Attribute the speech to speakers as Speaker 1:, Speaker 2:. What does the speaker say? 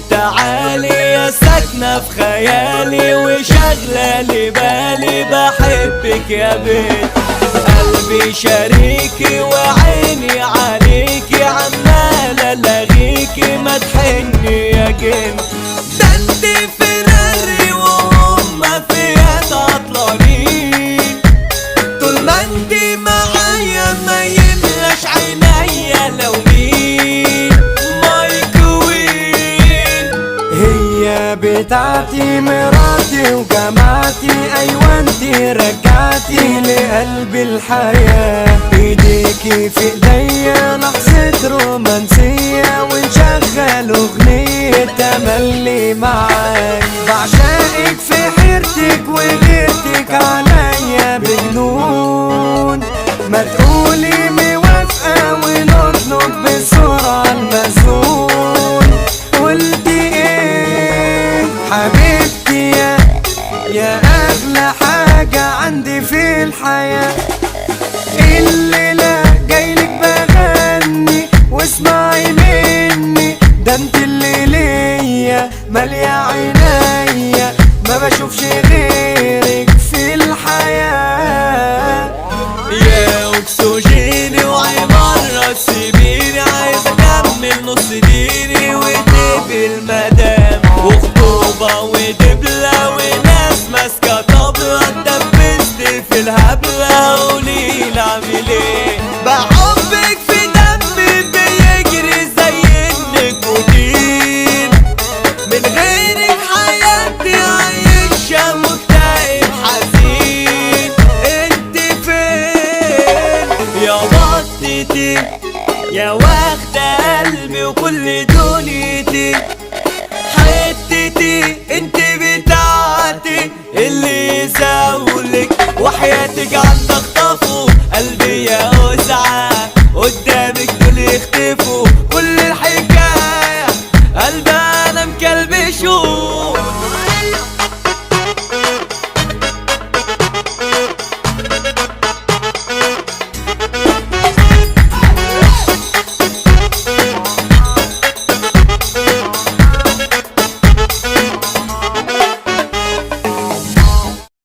Speaker 1: تعالي يا ساكنة في خيالي وشغلة لي بالي، بحبك يا بنت قلبي شريكي وعيني عليكي، عمالة الاغيكي ما تحني يا جنت. ده انت فراري وهم فيات عطلانين، طول ما انت معايا ما يملاش عينيا لو مين. ماي كوين
Speaker 2: هي بتاعتي مراتي وجماعتي، ايوه انتي رجعتي لقلبي الحياة. ايديكي في ايديا لحظة رومانسية، ونشغل اغنية تملي معاك. بعشقك في حيرتك وغيرتك عليا بجنون، ما تقولي موافقة ونطلب بسرعة المسؤول. قلتي ايه حبيبتي يا اغلى حاجة عندي في الحياة. الليلة جايلك بغني واسمعي مني، ده انت اللي ليا مالية عينيا، ما بشوفش غيرك في الحياة.
Speaker 1: يا اكسجيني وعمارة سيبيني، عايز اكمل نص ديني وتبقي المدام، وخطوبة ودبلة وناس ماسكة طبلة. اتدبست في الهبلة قوليلي اعمل ايه، بحبك في دمي بيجري زي النيكوتين، من غيرك حياتي عايشة مكتئب حزين. انت فين يا بطتي يا واخدة قلبي وكل دنيتي، حتتي انت بتاعتي اللي يزاولك وحياتك عندي